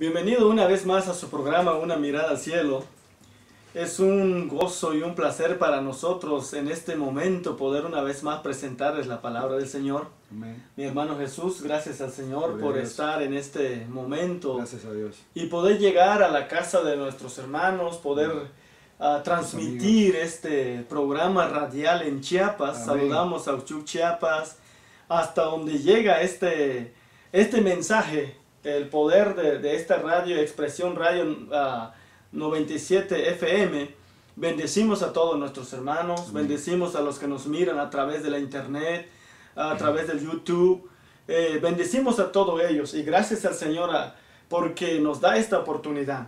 Bienvenido una vez más a su programa Una Mirada al Cielo. Es un gozo y un placer para nosotros en este momento poder una vez más presentarles la palabra del Señor. Amén. Mi hermano Jesús, gracias al Señor Gloria por a Dios. estar en este momento Gracias a Dios. y poder llegar a la casa de nuestros hermanos, poder transmitir este programa radial en Chiapas. Amén. Saludamos a Uchuc, Chiapas, hasta donde llega este mensaje, el poder de esta radio, Expresión Radio 97 FM. Bendecimos a todos nuestros hermanos, Amén. bendecimos a los que nos miran a través de la internet, a través del YouTube. Bendecimos a todos ellos y gracias al Señor porque nos da esta oportunidad.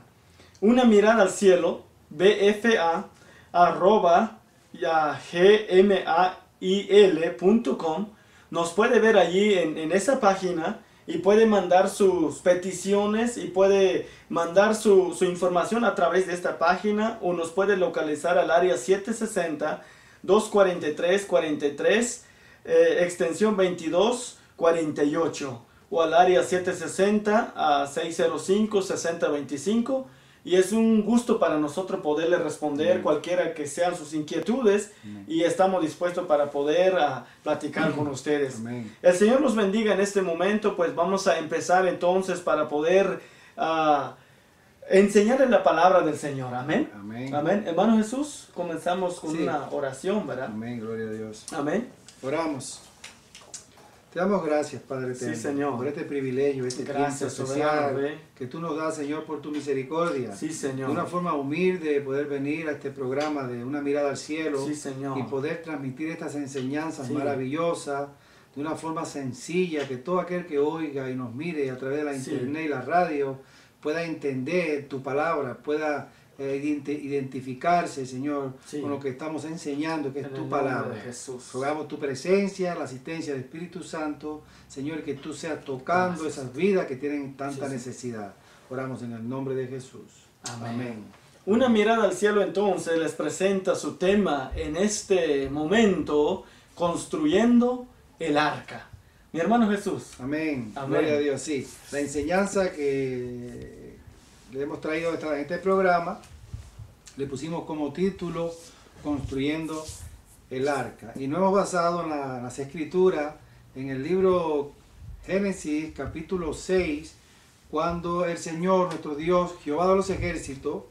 Una mirada al cielo, bfa@gmail.com. Nos puede ver allí en esa página y puede mandar sus peticiones y puede mandar su información a través de esta página, o nos puede localizar al área 760-243-43, extensión 2248, o al área 760-605-6025. Y es un gusto para nosotros poderle responder cualquiera que sean sus inquietudes. Amén. Y estamos dispuestos para poder platicar con ustedes. Amén. El Señor nos bendiga en este momento. Pues vamos a empezar entonces para poder enseñarles la palabra del Señor. Amén. Amén. Amén. Hermano Jesús, comenzamos con Sí. una oración, ¿verdad? Amén, gloria a Dios. Amén. Oramos. Te damos gracias, Padre Sí, eterno, Señor. por este privilegio, este Gracias, tiempo soberano especial Rey. que tú nos das, Señor, por tu misericordia. Sí, Señor. De una forma humilde poder venir a este programa de Una Mirada al Cielo Sí, Señor. y poder transmitir estas enseñanzas Sí. maravillosas de una forma sencilla, que todo aquel que oiga y nos mire a través de la Sí. internet y la radio pueda entender tu palabra, pueda identificarse, Señor, Sí. con lo que estamos enseñando, que es En tu el nombre palabra. de Jesús. Rogamos tu presencia, la asistencia del Espíritu Santo, Señor, que tú seas tocando Gracias. esas vidas que tienen tanta Sí, sí. necesidad. Oramos en el nombre de Jesús. Amén. Una mirada al cielo entonces les presenta su tema en este momento, construyendo el arca. Mi hermano Jesús. Amén. Amén. Gloria a Dios. Sí, la enseñanza que le hemos traído en este programa, le pusimos como título Construyendo el Arca. Y nos hemos basado en las escrituras, en el libro Génesis capítulo 6, cuando el Señor, nuestro Dios, Jehová de los ejércitos,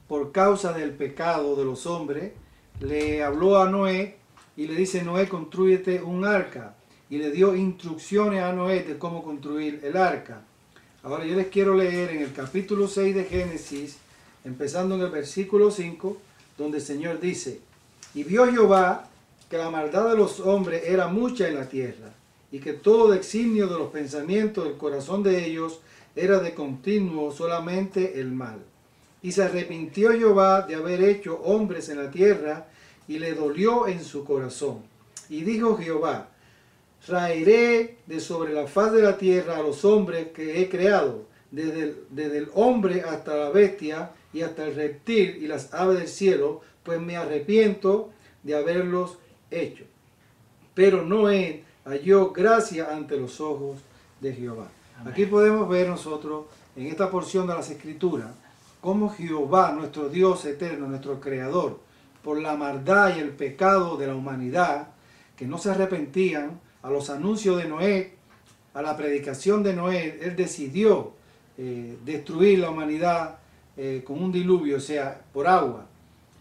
por causa del pecado de los hombres, le habló a Noé y le dice: Noé, constrúyete un arca. Y le dio instrucciones a Noé de cómo construir el arca. Ahora yo les quiero leer en el capítulo 6 de Génesis, empezando en el versículo 5, donde el Señor dice: Y vio Jehová que la maldad de los hombres era mucha en la tierra, y que todo designio de los pensamientos del corazón de ellos era de continuo solamente el mal. Y se arrepintió Jehová de haber hecho hombres en la tierra, y le dolió en su corazón. Y dijo Jehová: Raeré de sobre la faz de la tierra a los hombres que he creado, desde el hombre hasta la bestia y hasta el reptil y las aves del cielo, pues me arrepiento de haberlos hecho. Pero Noé halló gracia ante los ojos de Jehová. Amén. Aquí podemos ver nosotros, en esta porción de las Escrituras, cómo Jehová, nuestro Dios eterno, nuestro Creador, por la maldad y el pecado de la humanidad, que no se arrepentían, a los anuncios de Noé, a la predicación de Noé, él decidió destruir la humanidad con un diluvio, o sea, por agua.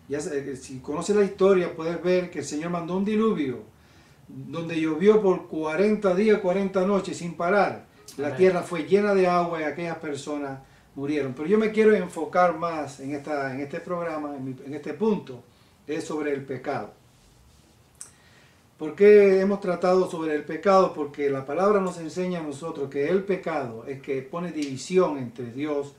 Ya, si conoces la historia, puedes ver que el Señor mandó un diluvio donde llovió por 40 días, 40 noches sin parar. La Amén. tierra fue llena de agua y aquellas personas murieron. Pero yo me quiero enfocar más en este programa, en este punto, es sobre el pecado. ¿Por qué hemos tratado sobre el pecado? Porque la palabra nos enseña a nosotros que el pecado es que pone división entre Dios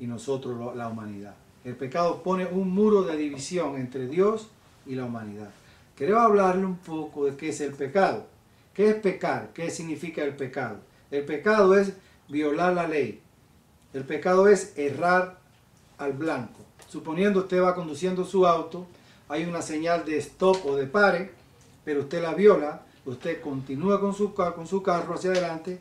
y nosotros, la humanidad. El pecado pone un muro de división entre Dios y la humanidad. Quiero hablarle un poco de qué es el pecado. ¿Qué es pecar? ¿Qué significa el pecado? El pecado es violar la ley. El pecado es errar al blanco. Suponiendo usted va conduciendo su auto, hay una señal de stop o de pare, pero usted la viola, usted continúa con su carro hacia adelante,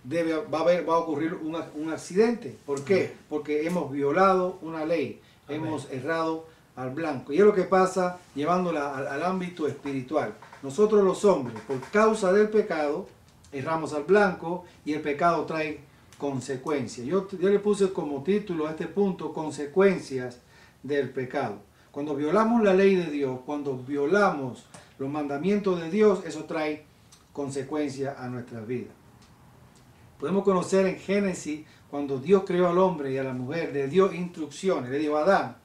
va a ocurrir un accidente. ¿Por qué? Porque hemos violado una ley, hemos errado al blanco. Y es lo que pasa llevándola al ámbito espiritual. Nosotros los hombres, por causa del pecado, erramos al blanco y el pecado trae consecuencias. Yo le puse como título a este punto, consecuencias del pecado. Cuando violamos la ley de Dios, cuando violamos los mandamientos de Dios, eso trae consecuencias a nuestras vidas. Podemos conocer en Génesis, cuando Dios creó al hombre y a la mujer, le dio instrucciones, le dijo a Adán: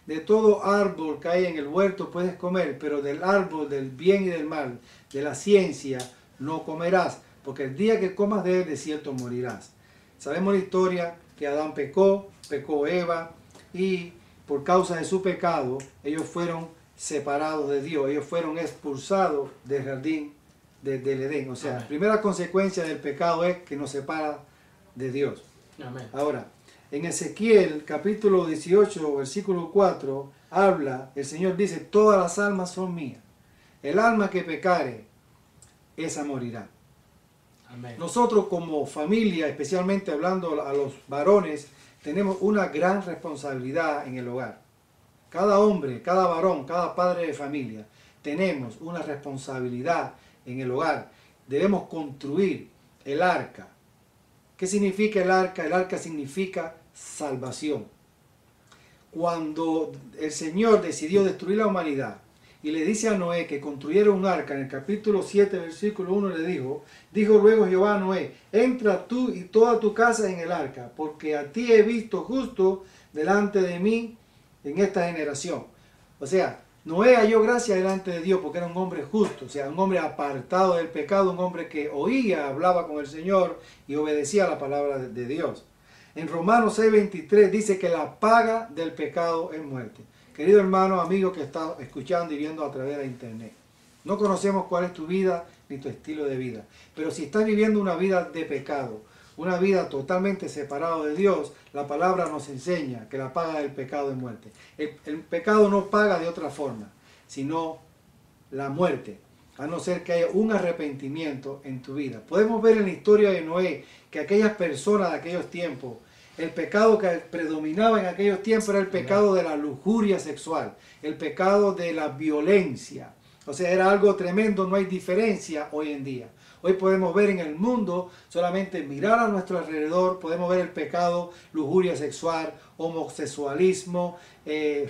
de todo árbol que hay en el huerto puedes comer, pero del árbol del bien y del mal, de la ciencia, no comerás, porque el día que comas de él, de cierto morirás. Sabemos la historia que Adán pecó Eva, y por causa de su pecado, ellos fueron separados de Dios, ellos fueron expulsados del jardín del Edén. O sea, la primera consecuencia del pecado es que nos separa de Dios. Amén. Ahora, en Ezequiel capítulo 18, versículo 4, el Señor dice: todas las almas son mías. El alma que pecare, esa morirá. Amén. Nosotros como familia, especialmente hablando a los varones, tenemos una gran responsabilidad en el hogar. Cada hombre, cada varón, cada padre de familia, tenemos una responsabilidad en el hogar. Debemos construir el arca. ¿Qué significa el arca? El arca significa salvación. Cuando el Señor decidió destruir la humanidad y le dice a Noé que construyera un arca, en el capítulo 7, versículo 1 le dijo luego Jehová a Noé: entra tú y toda tu casa en el arca, porque a ti he visto justo delante de mí en esta generación. O sea, Noé halló gracia delante de Dios porque era un hombre justo, o sea, un hombre apartado del pecado, un hombre que oía, hablaba con el Señor y obedecía la palabra de Dios. En Romanos 6:23 dice que la paga del pecado es muerte. Querido hermano, amigo que está escuchando y viendo a través de internet, no conocemos cuál es tu vida ni tu estilo de vida, pero si estás viviendo una vida de pecado, una vida totalmente separado de Dios, la palabra nos enseña que la paga del pecado es muerte. El pecado no paga de otra forma, sino la muerte, a no ser que haya un arrepentimiento en tu vida. Podemos ver en la historia de Noé que aquellas personas de aquellos tiempos, el pecado que predominaba en aquellos tiempos era el pecado de la lujuria sexual, el pecado de la violencia. O sea, era algo tremendo, no hay diferencia hoy en día. Hoy podemos ver en el mundo, solamente mirar a nuestro alrededor, podemos ver el pecado, lujuria sexual, homosexualismo,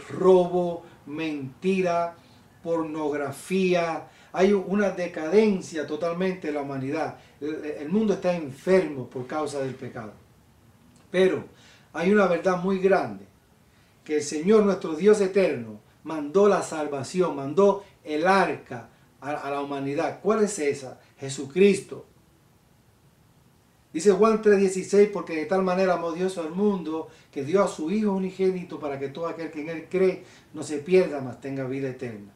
robo, mentira, pornografía. Hay una decadencia totalmente de la humanidad. El mundo está enfermo por causa del pecado. Pero hay una verdad muy grande, que el Señor, nuestro Dios eterno, mandó la salvación, mandó el arca a la humanidad. ¿Cuál es esa? Jesucristo. Dice Juan 3:16: porque de tal manera amó Dios al mundo, que dio a su Hijo unigénito, para que todo aquel que en él cree no se pierda, mas tenga vida eterna.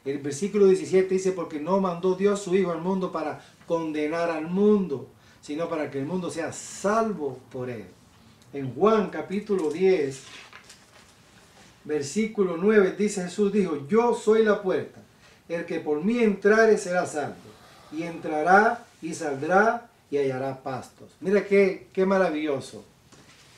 El versículo 17 dice: porque no mandó Dios su Hijo al mundo para condenar al mundo, sino para que el mundo sea salvo por él. En Juan capítulo 10, versículo 9, dice Jesús, dijo: yo soy la puerta, el que por mí entrare será salvo, y entrará y saldrá y hallará pastos. Mira qué maravilloso.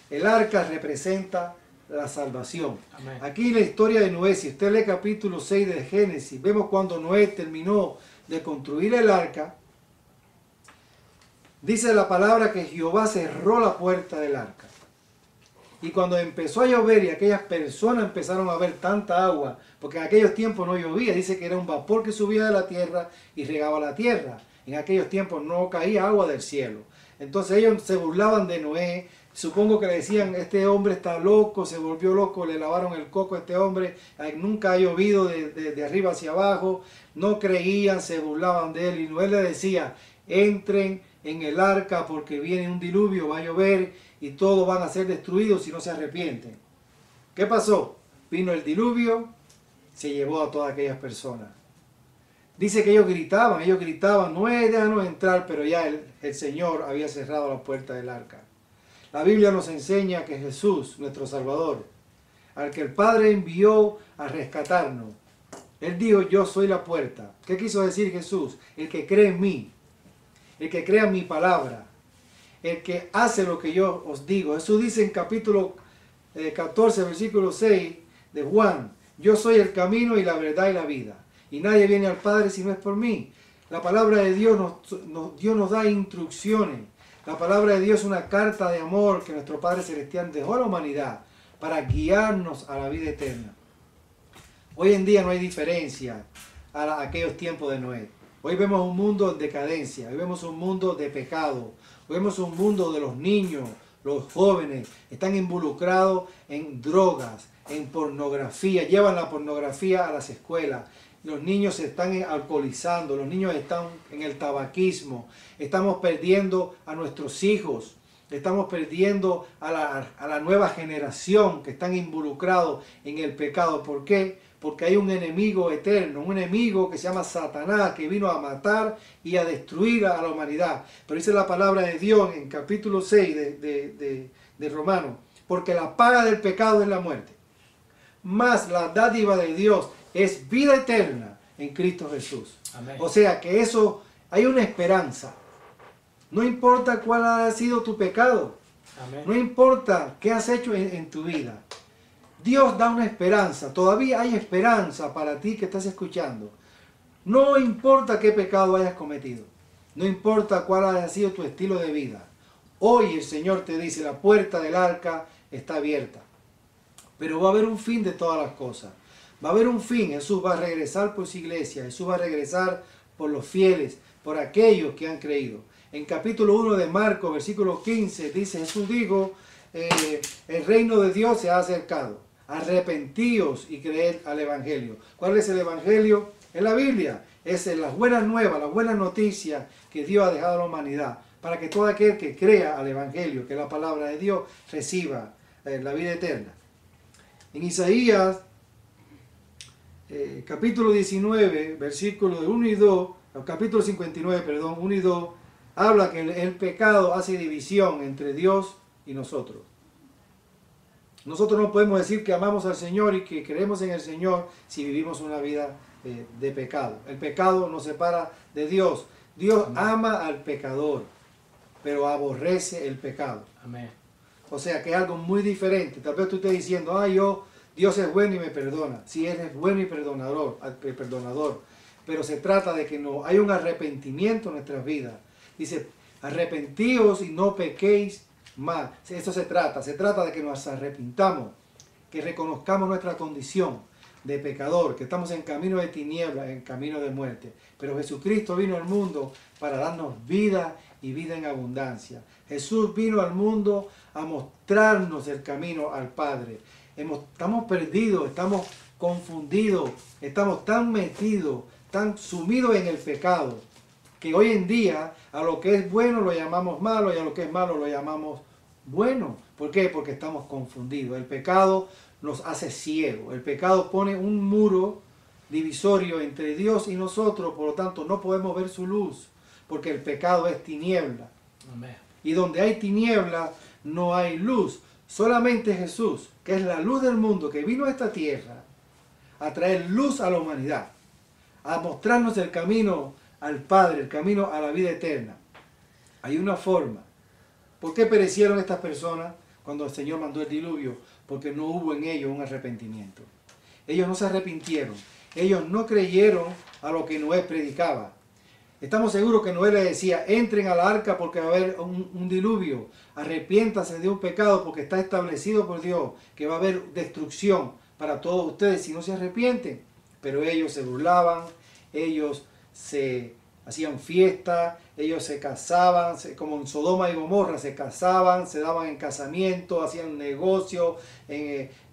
El arca representa la salvación. Amén. Aquí la historia de Noé, si usted lee capítulo 6 de Génesis, vemos cuando Noé terminó de construir el arca, dice la palabra que Jehová cerró la puerta del arca. Y cuando empezó a llover y aquellas personas empezaron a ver tanta agua, porque en aquellos tiempos no llovía, dice que era un vapor que subía de la tierra y regaba la tierra. En aquellos tiempos no caía agua del cielo. Entonces ellos se burlaban de Noé. Supongo que le decían: este hombre está loco, se volvió loco, le lavaron el coco a este hombre, nunca ha llovido de arriba hacia abajo. No creían, se burlaban de él. Y Noé le decía: entren en el arca porque viene un diluvio, va a llover y todos van a ser destruidos si no se arrepienten. ¿Qué pasó? Vino el diluvio, se llevó a todas aquellas personas. Dice que ellos gritaban: Noé, déjanos entrar, pero ya el Señor había cerrado la puerta del arca. La Biblia nos enseña que Jesús, nuestro Salvador, al que el Padre envió a rescatarnos, Él dijo: yo soy la puerta. ¿Qué quiso decir Jesús? El que cree en mí, el que crea en mi palabra, el que hace lo que yo os digo. Jesús dice en capítulo 14, versículo 6 de Juan, yo soy el camino y la verdad y la vida, y nadie viene al Padre si no es por mí. La palabra de Dios Dios nos da instrucciones. La palabra de Dios es una carta de amor que nuestro Padre Celestial dejó a la humanidad para guiarnos a la vida eterna. Hoy en día no hay diferencia a aquellos tiempos de Noé. Hoy vemos un mundo en decadencia, hoy vemos un mundo de pecado, hoy vemos un mundo de los niños, los jóvenes, están involucrados en drogas, en pornografía, llevan la pornografía a las escuelas. Los niños se están alcoholizando, los niños están en el tabaquismo, estamos perdiendo a nuestros hijos, estamos perdiendo a la nueva generación que están involucrados en el pecado. ¿Por qué? Porque hay un enemigo eterno, un enemigo que se llama Satanás, que vino a matar y a destruir a la humanidad. Pero dice la palabra de Dios en capítulo 6 de Romanos, porque la paga del pecado es la muerte, mas la dádiva de Dios es vida eterna en Cristo Jesús. Amén. O sea que eso, hay una esperanza. No importa cuál haya sido tu pecado. Amén. No importa qué has hecho en tu vida. Dios da una esperanza. Todavía hay esperanza para ti que estás escuchando. No importa qué pecado hayas cometido. No importa cuál haya sido tu estilo de vida. Hoy el Señor te dice, la puerta del arca está abierta. Pero va a haber un fin de todas las cosas. Va a haber un fin. Jesús va a regresar por su iglesia. Jesús va a regresar por los fieles, por aquellos que han creído. En capítulo 1 de Marcos, versículo 15, dice, Jesús dijo, el reino de Dios se ha acercado. Arrepentíos y creed al Evangelio. ¿Cuál es el Evangelio? Es la Biblia. Es las buenas nuevas, las buenas noticias que Dios ha dejado a la humanidad. Para que todo aquel que crea al Evangelio, que es la palabra de Dios, reciba la vida eterna. En Isaías, capítulo 19, versículos de 1 y 2, capítulo 59, perdón, 1 y 2, habla que el pecado hace división entre Dios y nosotros. Nosotros no podemos decir que amamos al Señor y que creemos en el Señor si vivimos una vida de pecado. El pecado nos separa de Dios. Dios ama al pecador, pero aborrece el pecado. Amén. O sea que es algo muy diferente. Tal vez tú estés diciendo, Dios es bueno y me perdona. Sí, Él es bueno y perdonador. Pero se trata de que no hay un arrepentimiento en nuestras vidas. Dice, arrepentíos y no pequéis más. Eso se trata de que nos arrepintamos, que reconozcamos nuestra condición de pecador, que estamos en camino de tinieblas, en camino de muerte. Pero Jesucristo vino al mundo para darnos vida y vida en abundancia. Jesús vino al mundo a mostrarnos el camino al Padre. Estamos perdidos, estamos confundidos, estamos tan metidos, tan sumidos en el pecado, que hoy en día a lo que es bueno lo llamamos malo y a lo que es malo lo llamamos bueno. ¿Por qué? Porque estamos confundidos. El pecado nos hace ciegos. El pecado pone un muro divisorio entre Dios y nosotros, por lo tanto no podemos ver su luz, porque el pecado es tiniebla. Amén. Y donde hay tiniebla no hay luz. Solamente Jesús, que es la luz del mundo, que vino a esta tierra a traer luz a la humanidad, a mostrarnos el camino al Padre, el camino a la vida eterna. Hay una forma. ¿Por qué perecieron estas personas cuando el Señor mandó el diluvio? Porque no hubo en ellos un arrepentimiento. Ellos no se arrepintieron. Ellos no creyeron a lo que Noé predicaba. Estamos seguros que Noé le decía, entren a la arca porque va a haber un diluvio. Arrepiéntanse de un pecado porque está establecido por Dios que va a haber destrucción para todos ustedes si no se arrepienten. Pero ellos se burlaban, ellos se hacían fiesta, ellos se casaban, como en Sodoma y Gomorra, se casaban, se daban en casamiento, hacían negocio,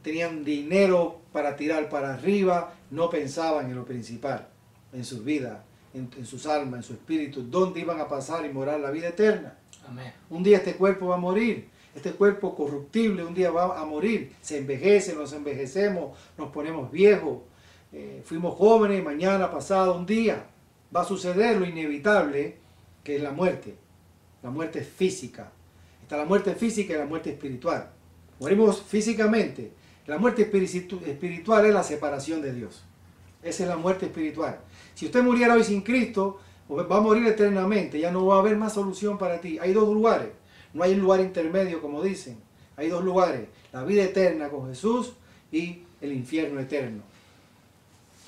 tenían dinero para tirar para arriba, no pensaban en lo principal, en sus vidas, en sus almas, en su espíritu, dónde iban a pasar y morar la vida eterna. Amén. Un día este cuerpo va a morir, este cuerpo corruptible un día va a morir, se envejece, nos envejecemos, nos ponemos viejos, fuimos jóvenes, mañana, pasado, un día va a suceder lo inevitable, que es la muerte física. Está la muerte física y la muerte espiritual. Morimos físicamente. La muerte espiritual es la separación de Dios. Esa es la muerte espiritual. Si usted muriera hoy sin Cristo, va a morir eternamente. Ya no va a haber más solución para ti. Hay dos lugares. No hay un lugar intermedio, como dicen. Hay dos lugares, la vida eterna con Jesús y el infierno eterno,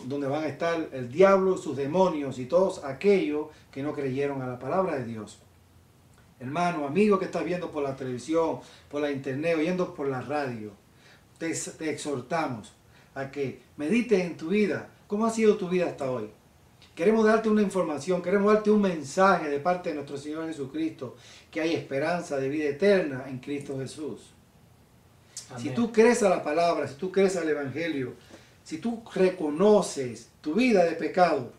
donde van a estar el diablo, sus demonios y todos aquellos que no creyeron a la palabra de Dios. Hermano, amigo que estás viendo por la televisión, por la internet, oyendo por la radio, te exhortamos a que medites en tu vida. ¿Cómo ha sido tu vida hasta hoy? Queremos darte una información, queremos darte un mensaje de parte de nuestro Señor Jesucristo, que hay esperanza de vida eterna en Cristo Jesús. Amén. Si tú crees a la palabra, si tú crees al Evangelio, si tú reconoces tu vida de pecado,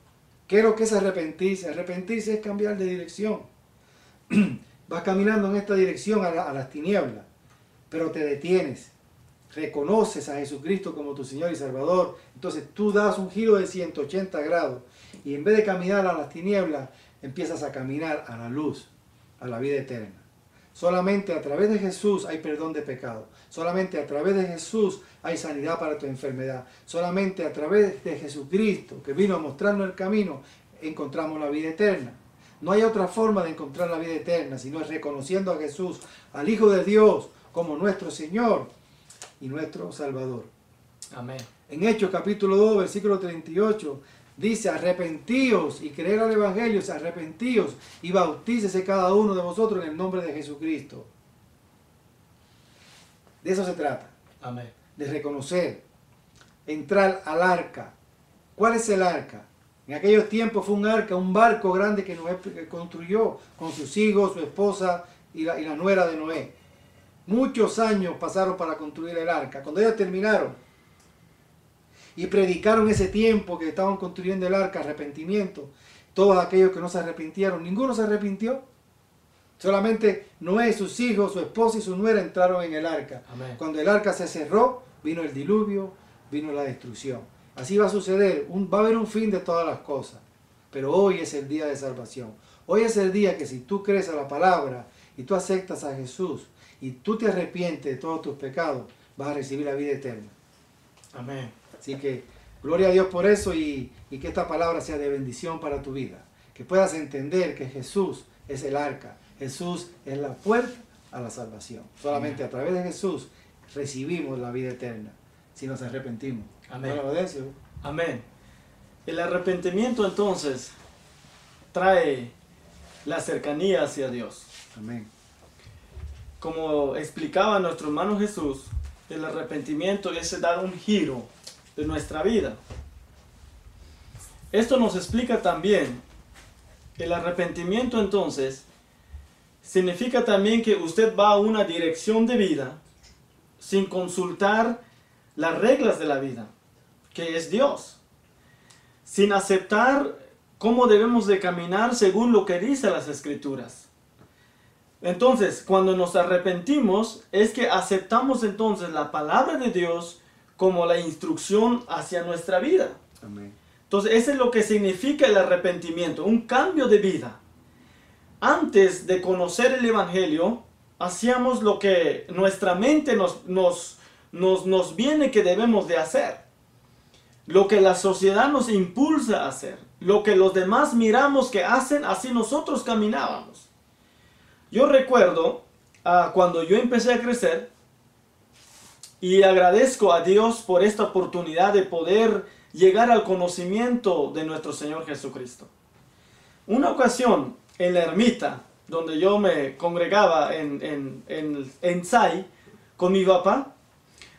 ¿qué es lo que es arrepentirse? Arrepentirse es cambiar de dirección. Vas caminando en esta dirección a las tinieblas, pero te detienes. Reconoces a Jesucristo como tu Señor y Salvador. Entonces tú das un giro de 180 grados y en vez de caminar a las tinieblas, empiezas a caminar a la luz, a la vida eterna. Solamente a través de Jesús hay perdón de pecado. Solamente a través de Jesús hay sanidad para tu enfermedad. Solamente a través de Jesucristo, que vino a mostrarnos el camino, encontramos la vida eterna. No hay otra forma de encontrar la vida eterna, sino es reconociendo a Jesús, al Hijo de Dios, como nuestro Señor y nuestro Salvador. Amén. En Hechos capítulo 2, versículo 38, dice: arrepentíos y creer al Evangelio, arrepentíos y bautícese cada uno de vosotros en el nombre de Jesucristo. De eso se trata. Amén. De reconocer, entrar al arca. ¿Cuál es el arca? En aquellos tiempos fue un arca, un barco grande que Noé construyó con sus hijos, su esposa y la nuera de Noé. Muchos años pasaron para construir el arca. Cuando ellos terminaron y predicaron ese tiempo que estaban construyendo el arca, arrepentimiento, todos aquellos que no se arrepintieron, ninguno se arrepintió. Solamente Noé, sus hijos, su esposa y su nuera entraron en el arca. Amén. Cuando el arca se cerró, vino el diluvio, vino la destrucción. Así va a suceder, va a haber un fin de todas las cosas. Pero hoy es el día de salvación. Hoy es el día que si tú crees a la palabra y tú aceptas a Jesús y tú te arrepientes de todos tus pecados, vas a recibir la vida eterna. Amén. Así que gloria a Dios por eso y que esta palabra sea de bendición para tu vida. Que puedas entender que Jesús es el arca. Jesús es la puerta a la salvación. Solamente a través de Jesús recibimos la vida eterna si nos arrepentimos. Amén. Bueno, amén. El arrepentimiento entonces trae la cercanía hacia Dios. Amén. Como explicaba nuestro hermano Jesús, el arrepentimiento es dar un giro de nuestra vida. Esto nos explica también, el arrepentimiento entonces significa también que usted va a una dirección de vida sin consultar las reglas de la vida, que es Dios, sin aceptar cómo debemos de caminar según lo que dice las Escrituras. Entonces, cuando nos arrepentimos, es que aceptamos entonces la palabra de Dios como la instrucción hacia nuestra vida. Amén. Entonces, eso es lo que significa el arrepentimiento, un cambio de vida. Antes de conocer el Evangelio, hacíamos lo que nuestra mente nos viene que debemos de hacer. Lo que la sociedad nos impulsa a hacer. Lo que los demás miramos que hacen, así nosotros caminábamos. Yo recuerdo cuando yo empecé a crecer y agradezco a Dios por esta oportunidad de poder llegar al conocimiento de nuestro Señor Jesucristo. Una ocasión en la ermita donde yo me congregaba en Sai con mi papá,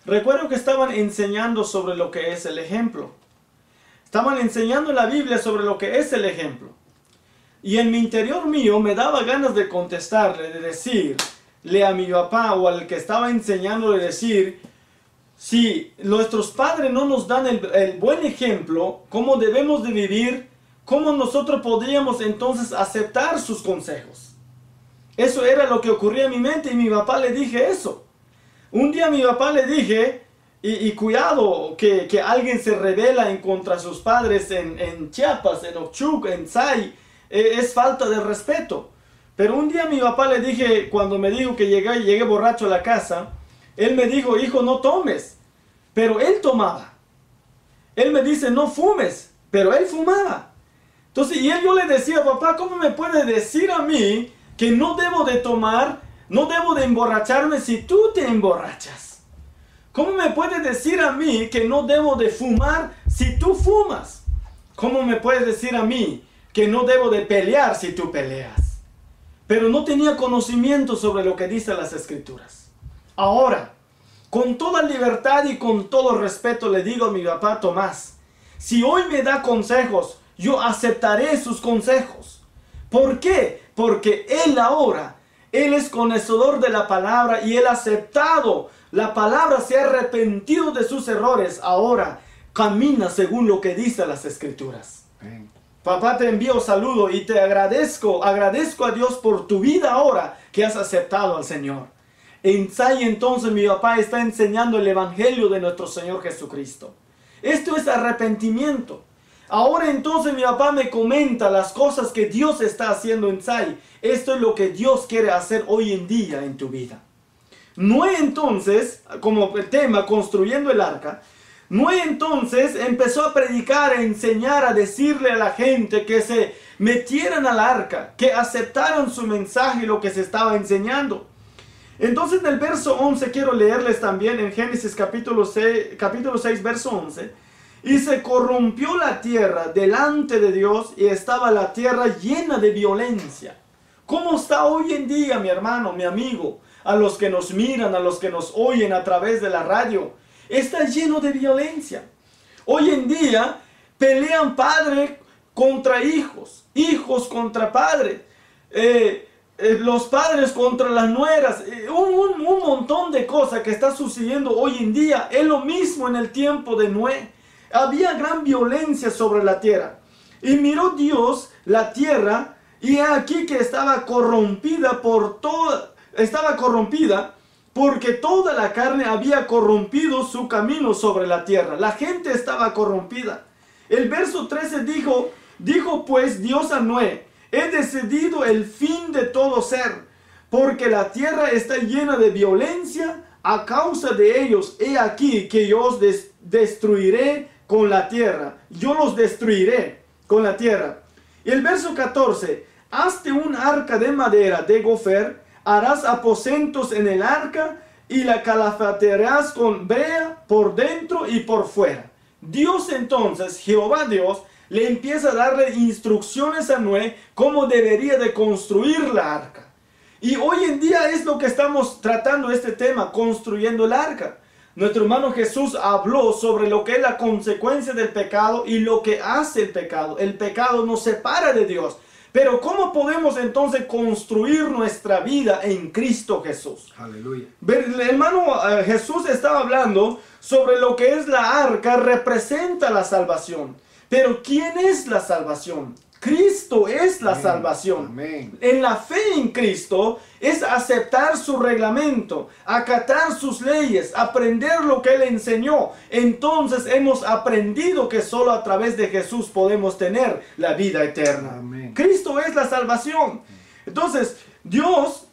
recuerdo que estaban enseñando sobre lo que es el ejemplo. Estaban enseñando en la Biblia sobre lo que es el ejemplo. Y en mi interior mío me daba ganas de contestarle, de decirle a mi papá o al que estaba enseñando, de decir, si nuestros padres no nos dan el buen ejemplo, cómo debemos de vivir, cómo nosotros podríamos entonces aceptar sus consejos. Eso era lo que ocurría en mi mente y mi papá le dije eso. Un día a mi papá le dije, y cuidado que alguien se rebela en contra de sus padres en Chiapas, en Ochuc, en Sai, es falta de respeto. Pero un día a mi papá le dije, cuando me dijo que llegué borracho a la casa, él me dijo, hijo, no tomes. Pero él tomaba. Él me dice, no fumes. Pero él fumaba. Entonces, yo le decía, papá, ¿cómo me puede decir a mí que no debo de tomar No debo de emborracharme si tú te emborrachas. ¿Cómo me puedes decir a mí que no debo de fumar si tú fumas? ¿Cómo me puedes decir a mí que no debo de pelear si tú peleas? Pero no tenía conocimiento sobre lo que dicen las Escrituras. Ahora, con toda libertad y con todo respeto le digo a mi papá Tomás, si hoy me da consejos, yo aceptaré sus consejos. ¿Por qué? Porque él ahora, él es conocedor de la palabra y él ha aceptado la palabra, se ha arrepentido de sus errores. Ahora camina según lo que dice las Escrituras. Amén. Papá, te envío saludo y te agradezco a Dios por tu vida ahora que has aceptado al Señor. En Sai entonces mi papá está enseñando el Evangelio de nuestro Señor Jesucristo. Esto es arrepentimiento. Ahora entonces mi papá me comenta las cosas que Dios está haciendo en Sai. Esto es lo que Dios quiere hacer hoy en día en tu vida. Noé entonces, como el tema, construyendo el arca, Noé entonces empezó a predicar, a enseñar, a decirle a la gente que se metieran al arca, que aceptaran su mensaje y lo que se estaba enseñando. Entonces en el verso 11 quiero leerles también en Génesis capítulo 6 verso 11. Y se corrompió la tierra delante de Dios y estaba la tierra llena de violencia. ¿Cómo está hoy en día, mi hermano, mi amigo? A los que nos miran, a los que nos oyen a través de la radio. Está lleno de violencia. Hoy en día pelean padres contra hijos, hijos contra padres, los padres contra las nueras, un montón de cosas que está sucediendo hoy en día. Es lo mismo en el tiempo de Noé. Había gran violencia sobre la tierra. Y miró Dios la tierra y aquí que estaba corrompida porque toda la carne había corrompido su camino sobre la tierra. La gente estaba corrompida. El verso 13 dijo pues Dios a Noé, he decidido el fin de todo ser, porque la tierra está llena de violencia a causa de ellos. He aquí que yo os destruiré con la tierra. Yo los destruiré con la tierra. Y el verso 14, hazte un arca de madera de gofer, harás aposentos en el arca y la calafatearás con brea por dentro y por fuera. Dios entonces, Jehová Dios, le empieza a darle instrucciones a Noé cómo debería de construir la arca. Y hoy en día es lo que estamos tratando este tema, construyendo el arca. Nuestro hermano Jesús habló sobre lo que es la consecuencia del pecado y lo que hace el pecado. El pecado nos separa de Dios. Pero ¿cómo podemos entonces construir nuestra vida en Cristo Jesús? Aleluya. El hermano Jesús estaba hablando sobre lo que es la arca, representa la salvación. Pero ¿quién es la salvación? Cristo es la salvación. Amén. En la fe en Cristo es aceptar su reglamento, acatar sus leyes, aprender lo que Él enseñó. Entonces hemos aprendido que solo a través de Jesús podemos tener la vida eterna. Amén. Cristo es la salvación. Entonces Dios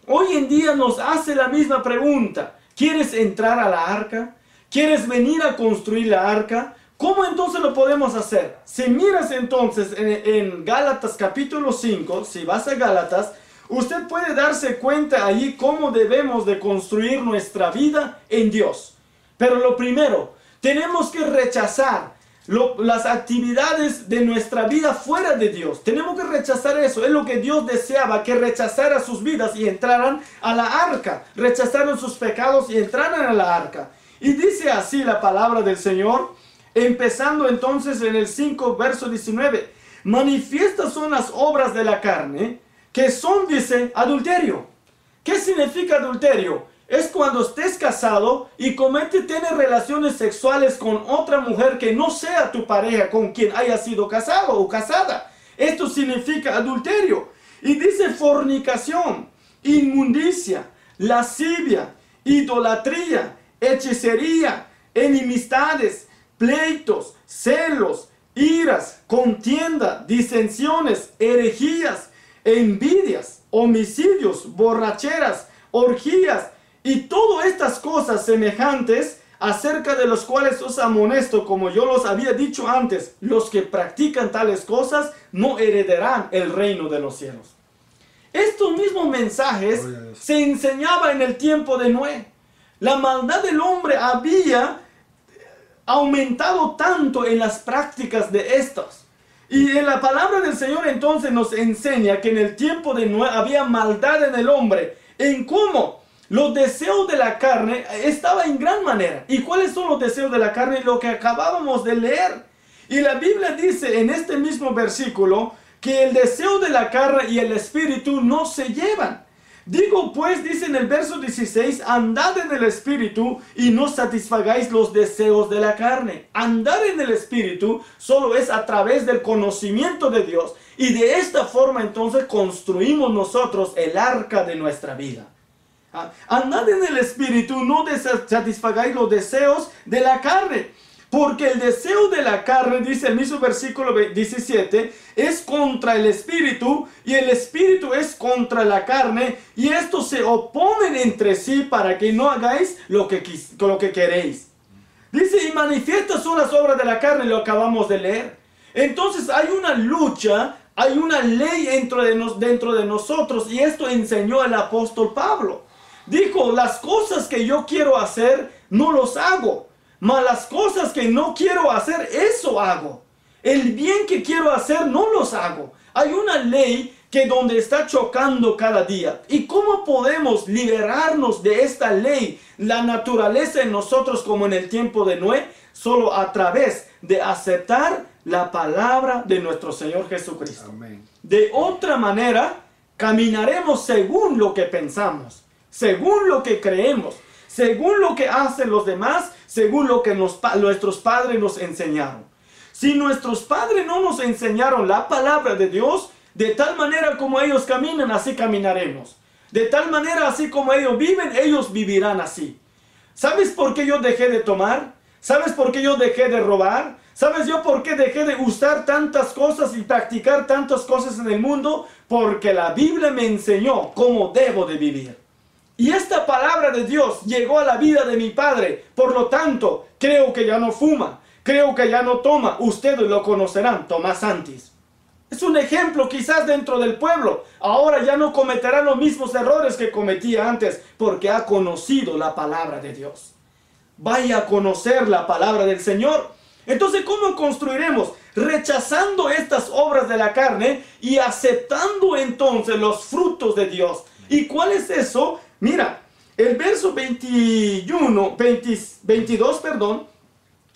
hoy en día nos hace la misma pregunta. ¿Quieres entrar a la arca? ¿Quieres venir a construir la arca? ¿Cómo entonces lo podemos hacer? Si miras entonces en Gálatas capítulo 5, si vas a Gálatas, usted puede darse cuenta allí cómo debemos de construir nuestra vida en Dios. Pero lo primero, tenemos que rechazar las actividades de nuestra vida fuera de Dios. Tenemos que rechazar eso. Es lo que Dios deseaba, que rechazara sus vidas y entraran a la arca. Rechazaron sus pecados y entraran a la arca. Y dice así la palabra del Señor. Empezando entonces en el 5, verso 19. Manifiestas son las obras de la carne, que son, dice, adulterio. ¿Qué significa adulterio? Es cuando estés casado y tienes relaciones sexuales con otra mujer que no sea tu pareja con quien hayas sido casado o casada. Esto significa adulterio. Y dice fornicación, inmundicia, lascivia, idolatría, hechicería, enemistades, pleitos, celos, iras, contienda, disensiones, herejías, envidias, homicidios, borracheras, orgías y todas estas cosas semejantes, acerca de los cuales os amonesto, como yo los había dicho antes, los que practican tales cosas no heredarán el reino de los cielos. estos mismos mensajes se enseñaba en el tiempo de Noé. La maldad del hombre había aumentado tanto en las prácticas de estos. Y en la palabra del Señor entonces nos enseña que en el tiempo de Noé había maldad en el hombre, en cómo los deseos de la carne estaba en gran manera. ¿Y cuáles son los deseos de la carne? Lo que acabábamos de leer. Y la Biblia dice en este mismo versículo que el deseo de la carne y el espíritu no se llevan. Digo pues, dice en el verso 16, andad en el espíritu y no satisfagáis los deseos de la carne. Andar en el espíritu solo es a través del conocimiento de Dios. Y de esta forma entonces construimos nosotros el arca de nuestra vida. Andad en el espíritu, no satisfagáis los deseos de la carne. Porque el deseo de la carne, dice el mismo versículo 17, es contra el espíritu y el espíritu es contra la carne, y estos se oponen entre sí para que no hagáis lo que queréis. Dice, y manifiestas son las obras de la carne, lo acabamos de leer. Entonces hay una lucha, hay una ley dentro de nosotros, y esto enseñó el apóstol Pablo. Dijo, las cosas que yo quiero hacer, no los hago. Mas las cosas que no quiero hacer, eso hago. El bien que quiero hacer, no los hago. Hay una ley que donde está chocando cada día. ¿Y cómo podemos liberarnos de esta ley? La naturaleza en nosotros como en el tiempo de Noé, solo a través de aceptar la palabra de nuestro Señor Jesucristo. Amén. De otra manera, caminaremos según lo que pensamos, según lo que creemos, según lo que hacen los demás, según lo que nuestros padres nos enseñaron. Si nuestros padres no nos enseñaron la palabra de Dios, de tal manera como ellos caminan, así caminaremos. De tal manera, así como ellos viven, ellos vivirán así. ¿Sabes por qué yo dejé de tomar? ¿Sabes por qué yo dejé de robar? ¿Sabes yo por qué dejé de usar tantas cosas y practicar tantas cosas en el mundo? Porque la Biblia me enseñó cómo debo de vivir. Y esta palabra de Dios llegó a la vida de mi padre. Por lo tanto, creo que ya no fuma. Creo que ya no toma. Ustedes lo conocerán, Tomás Santis. Es un ejemplo quizás dentro del pueblo. Ahora ya no cometerá los mismos errores que cometía antes, porque ha conocido la palabra de Dios. Vaya a conocer la palabra del Señor. Entonces, ¿cómo construiremos? Rechazando estas obras de la carne y aceptando entonces los frutos de Dios. ¿Y cuál es eso? Mira, el verso 22,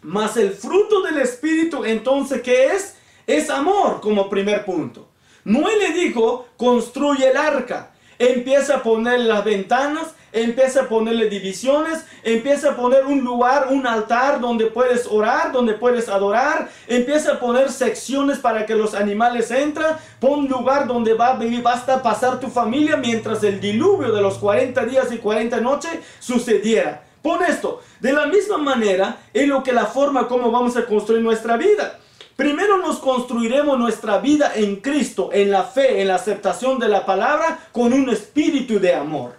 mas el fruto del Espíritu, entonces, ¿qué es? Es amor, como primer punto. Noé le dijo, construye el arca. Empieza a ponerle las ventanas, empieza a ponerle divisiones, empieza a poner un lugar, un altar donde puedes orar, donde puedes adorar, empieza a poner secciones para que los animales entren, pon un lugar donde va a vivir, basta pasar tu familia mientras el diluvio de los 40 días y 40 noches sucediera. Pon esto, de la misma manera, es lo que la forma como vamos a construir nuestra vida. Primero nos construiremos nuestra vida en Cristo, en la fe, en la aceptación de la palabra, con un espíritu de amor.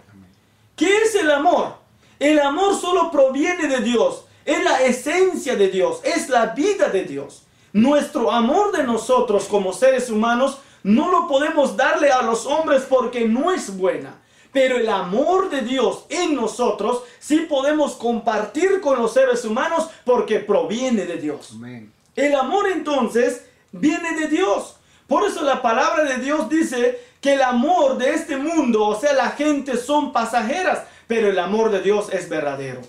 ¿Qué es el amor? El amor solo proviene de Dios, es la esencia de Dios, es la vida de Dios. Nuestro amor de nosotros como seres humanos no lo podemos darle a los hombres porque no es buena. Pero el amor de Dios en nosotros sí podemos compartir con los seres humanos porque proviene de Dios. Amén. El amor entonces viene de Dios. Por eso la palabra de Dios dice que el amor de este mundo, o sea, la gente son pasajeras, pero el amor de Dios es verdadero.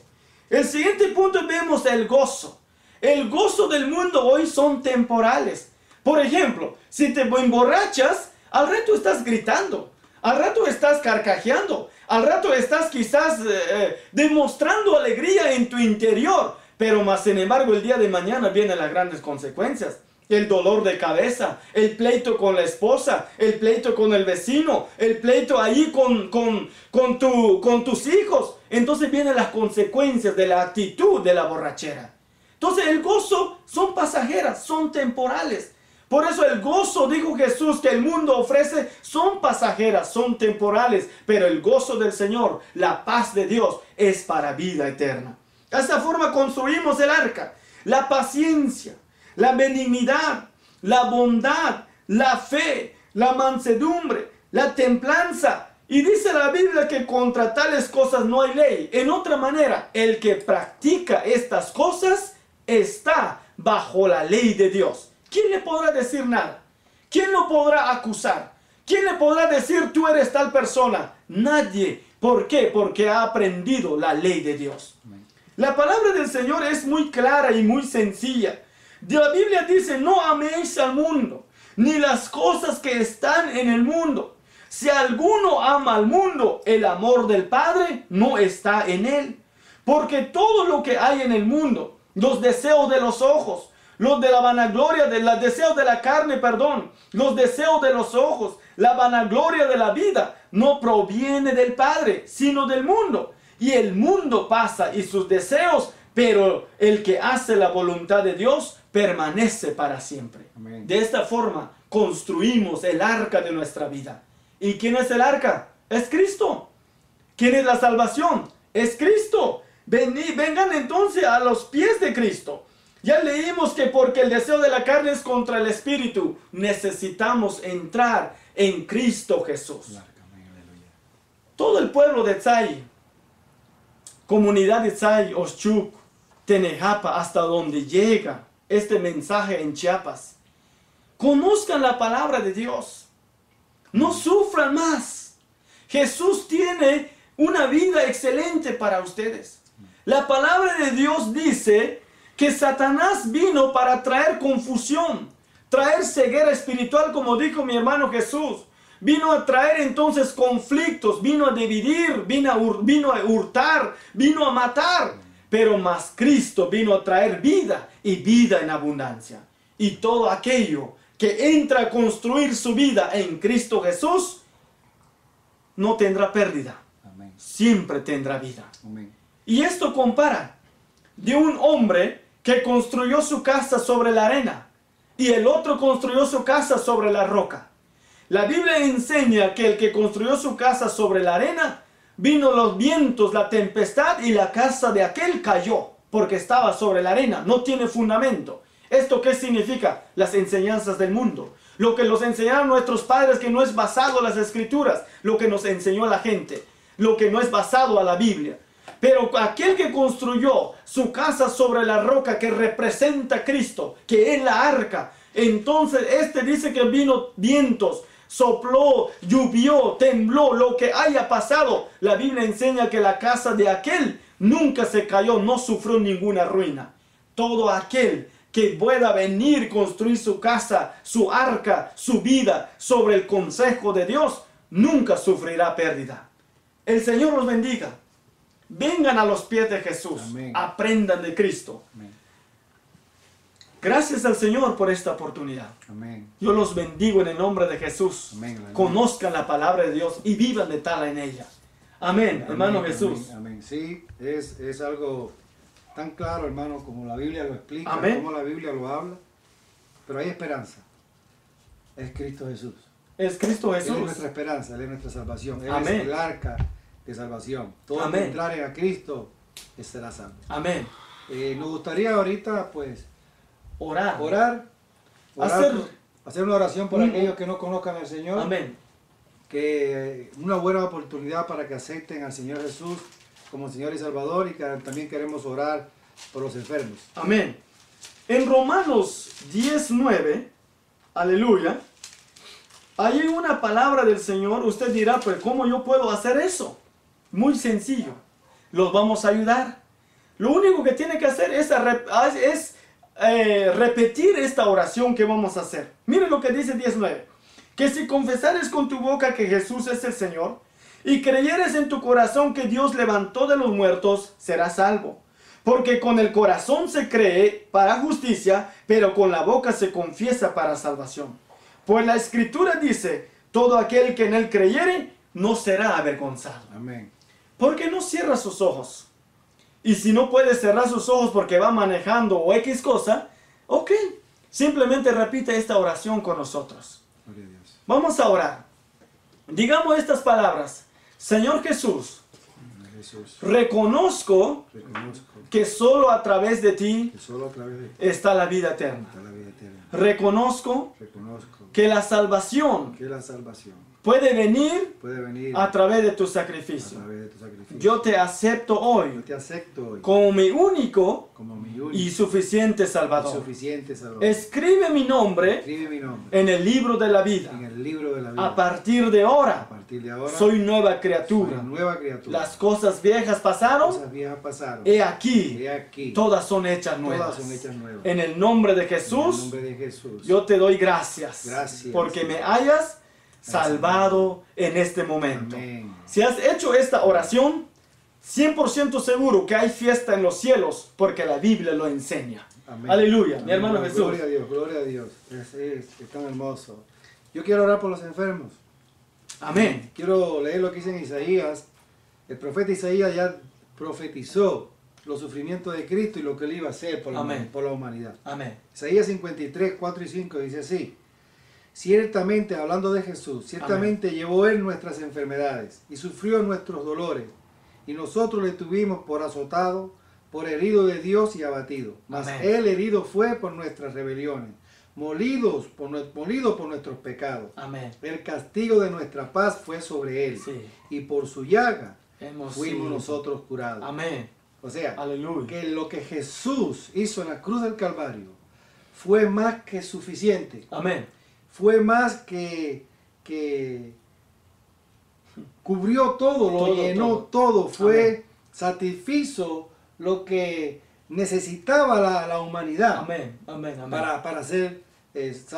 El siguiente punto vemos el gozo. El gozo del mundo hoy son temporales. Por ejemplo, si te emborrachas, al rato estás gritando, al rato estás carcajeando, al rato estás quizás demostrando alegría en tu interior. Pero más sin embargo el día de mañana vienen las grandes consecuencias. El dolor de cabeza, el pleito con la esposa, el pleito con el vecino, el pleito ahí con tus hijos. Entonces vienen las consecuencias de la actitud de la borrachera. Entonces el gozo son pasajeras, son temporales. Por eso el gozo, dijo Jesús, que el mundo ofrece son pasajeras, son temporales. Pero el gozo del Señor, la paz de Dios, es para vida eterna. De esta forma construimos el arca. La paciencia, la benignidad, la bondad, la fe, la mansedumbre, la templanza. Y dice la Biblia que contra tales cosas no hay ley. En otra manera, el que practica estas cosas está bajo la ley de Dios. ¿Quién le podrá decir nada? ¿Quién lo podrá acusar? ¿Quién le podrá decir tú eres tal persona? Nadie. ¿Por qué? Porque ha aprendido la ley de Dios. La palabra del Señor es muy clara y muy sencilla. La Biblia dice, no améis al mundo, ni las cosas que están en el mundo. Si alguno ama al mundo, el amor del Padre no está en él. Porque todo lo que hay en el mundo, los deseos de los ojos, los de la vanagloria, los deseos de la carne, perdón, los deseos de los ojos, la vanagloria de la vida, no proviene del Padre, sino del mundo. Y el mundo pasa y sus deseos, pero el que hace la voluntad de Dios permanece para siempre. Amén. De esta forma construimos el arca de nuestra vida. ¿Y quién es el arca? Es Cristo. ¿Quién es la salvación? Es Cristo. Vengan entonces a los pies de Cristo. Ya leímos que porque el deseo de la carne es contra el espíritu, necesitamos entrar en Cristo Jesús. Todo el pueblo de Tzai, comunidad de Tzai, Oshchuk, Tenejapa, hasta donde llega este mensaje en Chiapas, conozcan la palabra de Dios. No sufran más. Jesús tiene una vida excelente para ustedes. La palabra de Dios dice que Satanás vino para traer confusión, traer ceguera espiritual, como dijo mi hermano Jesús. Vino a traer entonces conflictos, vino a dividir, vino a hurtar, vino a matar. Pero más Cristo vino a traer vida y vida en abundancia. Y todo aquello que entra a construir su vida en Cristo Jesús, no tendrá pérdida. Amén. Siempre tendrá vida. Amén. Y esto compara de un hombre que construyó su casa sobre la arena y el otro construyó su casa sobre la roca. La Biblia enseña que el que construyó su casa sobre la arena, vino los vientos, la tempestad y la casa de aquel cayó porque estaba sobre la arena, no tiene fundamento. ¿Esto qué significa? Las enseñanzas del mundo. Lo que nos enseñaron nuestros padres, que no es basado en las escrituras, lo que nos enseñó la gente, lo que no es basado a la Biblia. Pero aquel que construyó su casa sobre la roca, que representa a Cristo, que es la arca, entonces este dice que vino vientos, sopló, llovió, tembló, lo que haya pasado. La Biblia enseña que la casa de aquel nunca se cayó, no sufrió ninguna ruina. Todo aquel que pueda venir construir su casa, su arca, su vida sobre el consejo de Dios, nunca sufrirá pérdida. El Señor los bendiga. Vengan a los pies de Jesús. Amén. Aprendan de Cristo. Amén. Gracias al Señor por esta oportunidad. Amén. Yo los bendigo en el nombre de Jesús. Amén. Conozcan la palabra de Dios y vivan de tal en ella. Amén, hermano Amén, Jesús. Amén, amén. Sí, es algo tan claro, hermano, como la Biblia lo explica, Amén. como la Biblia lo habla. Pero hay esperanza. Es Cristo Jesús. Es Cristo Él es Jesús. nuestra esperanza, Él es nuestra salvación. Él Amén. es el arca de salvación. Todo el Amén. que entrare a Cristo será salvo. Amén. Nos gustaría ahorita, pues, Orar. orar, hacer una oración por Un- aquellos que no conozcan al Señor. Amén. Que una buena oportunidad para que acepten al Señor Jesús como Señor y Salvador, y que también queremos orar por los enfermos. Amén. En Romanos 19, aleluya, hay una palabra del Señor. Usted dirá, pues, ¿cómo yo puedo hacer eso? Muy sencillo. Los vamos a ayudar. Lo único que tiene que hacer es repetir esta oración que vamos a hacer. Miren lo que dice 19. Que si confesares con tu boca que Jesús es el Señor y creyeres en tu corazón que Dios levantó de los muertos, serás salvo. Porque con el corazón se cree para justicia, pero con la boca se confiesa para salvación. Pues la Escritura dice, todo aquel que en él creyere no será avergonzado. Amén. ¿Por qué no cierra sus ojos? Y si no puede cerrar sus ojos porque va manejando o X cosa, ok, simplemente repite esta oración con nosotros. Gloria a Dios. Vamos a orar. Digamos estas palabras. Señor Jesús, Jesús, reconozco reconozco que solo a través de ti que solo a través de ti está la vida eterna. está la vida eterna. Reconozco Reconozco que la salvación que la salvación puede venir puede venir a través de tu a sacrificio. través de tu sacrificio. Yo te acepto Yo hoy te acepto hoy como mi único como mi único y suficiente y Salvador. suficiente Salvador. Escribe mi nombre Escribe mi nombre en el libro de la vida. en el libro de la vida. A partir de A ahora, partir de ahora soy nueva soy criatura. nueva criatura. Las cosas viejas pasaron, Cosas viejas pasaron. he aquí, He aquí. todas son hechas nuevas. Todas son hechas nuevas. En el nombre de En el Jesús, nombre de Jesús. yo te doy gracias. Gracias. Porque me hayas salvado en este momento. Amén. Si has hecho esta oración, 100% seguro que hay fiesta en los cielos, porque la Biblia lo enseña. Amén. Aleluya, mi Amén. hermano Jesús. Gloria a Dios, gloria a Dios. Es tan hermoso. Yo quiero orar por los enfermos. Amén. Quiero leer lo que dice en Isaías. El profeta Isaías ya profetizó los sufrimientos de Cristo y lo que él iba a hacer por Amén. la humanidad. Amén. Isaías 53, 4 y 5 dice así: ciertamente, hablando de Jesús, ciertamente llevó él nuestras enfermedades y sufrió nuestros dolores, y nosotros le tuvimos por azotado, por herido de Dios y abatido. Mas Amén. él herido fue por nuestras rebeliones, molido por nuestros pecados. Amén. El castigo de nuestra paz fue sobre él, Sí. y por su llaga Hemos fuimos sido. nosotros curados. Amén. O sea, Aleluya. que lo que Jesús hizo en la cruz del Calvario fue más que suficiente. Amén. Fue más que cubrió todo, lo Todo, llenó todo, Amén. satisfizo lo que necesitaba la humanidad Amén. Amén. Amén. para ser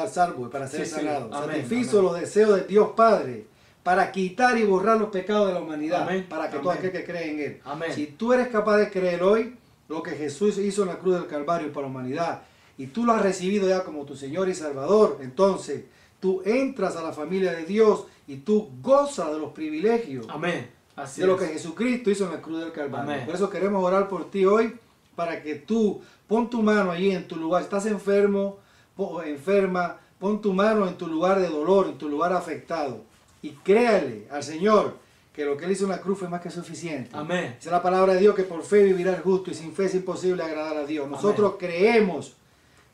salvo, para ser Sí, sí. sanado. Amén, Satisfizo amén. los deseos de Dios Padre, para quitar y borrar los pecados de la humanidad, Amén, para que todo amén. aquel que cree en Él. Amén. Si tú eres capaz de creer hoy lo que Jesús hizo en la cruz del Calvario para la humanidad, y tú lo has recibido ya como tu Señor y Salvador, entonces tú entras a la familia de Dios y tú gozas de los privilegios Amén. Así de lo es. que Jesucristo hizo en la cruz del Calvario. Amén. Por eso queremos orar por ti hoy, para que tú pon tu mano allí en tu lugar. Estás enfermo o enferma, pon tu mano en tu lugar de dolor, en tu lugar afectado, y créale al Señor que lo que Él hizo en la cruz fue más que suficiente. Amén. Dice la palabra de Dios que por fe vivirá el justo, y sin fe es imposible agradar a Dios. Nosotros creemos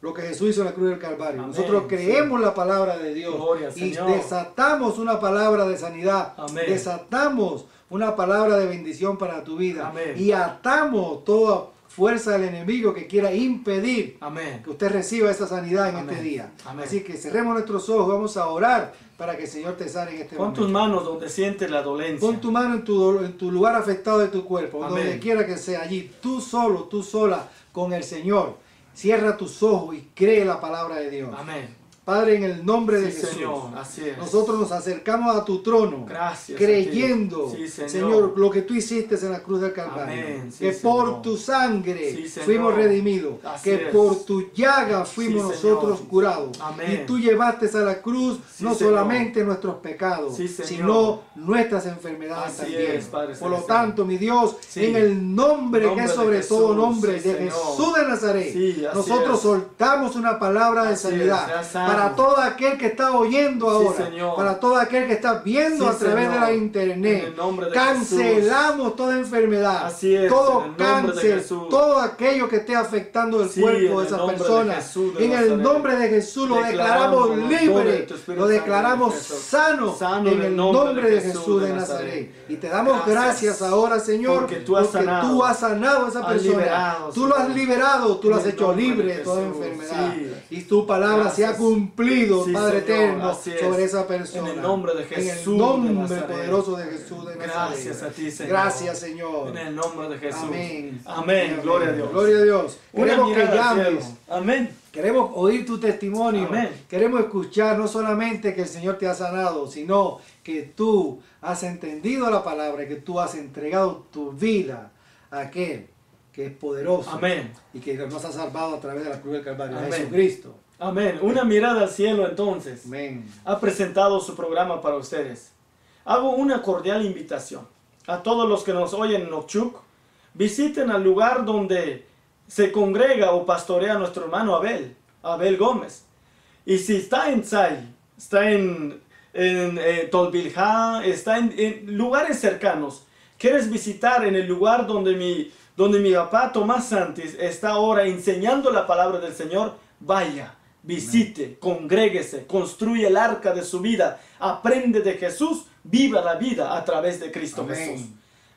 lo que Jesús hizo en la cruz del Calvario. Amén. Nosotros creemos la palabra de Dios Gloria al y Señor. desatamos una palabra de sanidad. Amén. Desatamos una palabra de bendición para tu vida. Amén. Y atamos toda fuerza del enemigo que quiera impedir Amén. que usted reciba esa sanidad en Amén. este día. Amén. Así que cerremos nuestros ojos, vamos a orar para que el Señor te sane en este Pon momento. tus manos donde sientes la dolencia. Pon tu mano en tu lugar afectado de tu cuerpo, Amén. donde quiera que sea, allí, tú solo, tú sola, con el Señor. Cierra tus ojos y cree la palabra de Dios. Amén. Padre, en el nombre de Sí, Jesús, Señor, así es. nosotros nos acercamos a tu trono, Gracias a creyendo, ti. Sí, Señor, lo que tú hiciste en la cruz del Calvario, Amén. Sí, que Señor. por tu sangre Sí, Señor. fuimos redimidos, Así que es. por tu llaga fuimos Sí, nosotros Señor. curados. Amén. Y tú llevaste a la cruz Sí, no Señor. solamente nuestros pecados, Sí, Señor. sino nuestras enfermedades Así también. es, Padre Por lo Celestial. tanto, mi Dios, Sí. en el nombre que Nombre es de sobre Jesús, todo nombre, sí, de Señor. Jesús de Nazaret, Sí, así nosotros es. soltamos una palabra de Así es, sanidad sea sano. para todo aquel que está oyendo ahora, Señor. para todo aquel que está viendo Sí, a través Señor. de la En internet. el nombre de Cancelamos toda enfermedad, Así es, en todo el nombre de cáncer, Jesús. todo aquello que esté afectando el Sí, cuerpo en de el esas nombre de personas. Jesús de En el Nazaret. nombre de Jesús lo Declaramos declaramos con el poder de libre, tu Espíritu lo Santo declaramos de Jesús. sano, Sano en el nombre de Jesús de Nazaret. Y te damos gracias ahora, Señor, porque tú has sanado. tú has sanado a esa Has persona. liberado, Tú lo has Señor. liberado, tú lo has En el hecho nombre libre de de toda Jesús. enfermedad. Sí. Y tu palabra se ha Gracias. cumplido, Sí, Padre Señor, eterno, así es. sobre esa persona. En el nombre de En Jesús el de nombre Nazaret. poderoso de Jesús de Nazaret. Gracias a ti, Señor. Gracias, Señor. En el nombre de Jesús. Amén. Amén. Gloria a Dios. Gloria a Dios. Una Queremos que mirada al llames. cielo. Amén. Queremos oír tu testimonio. Amén. Queremos escuchar no solamente que el Señor te ha sanado, sino que tú has entendido la palabra, que tú has entregado tu vida a aquel que es poderoso. Amén. Y que nos ha salvado a través de la cruz del Calvario, a Amén. Jesucristo. Amén. Una mirada al cielo entonces. Amén. Ha presentado su programa para ustedes. Hago una cordial invitación a todos los que nos oyen en Nokchuk. Visiten al lugar donde se congrega o pastorea nuestro hermano Abel Gómez. Y si está en Tsai, está en Tolbilja, está en lugares cercanos, quieres visitar en el lugar donde mi papá Tomás Santis está ahora enseñando la palabra del Señor, vaya visite, congréguese, construye el arca de su vida, aprende de Jesús, viva la vida a través de Cristo Jesús.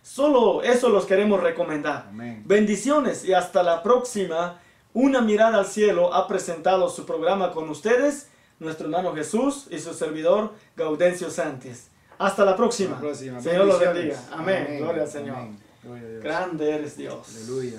Solo eso los queremos recomendar. Amén. Bendiciones y hasta la próxima. Una mirada al cielo ha presentado su programa con ustedes, nuestro hermano Jesús y su servidor Gaudencio Santis. Hasta la próxima. Hasta la próxima. Señor los Bendiciones. bendiga. Amén. Amén. Gloria al Señor. Amén. Gloria a Dios. Grande eres Dios. Aleluya.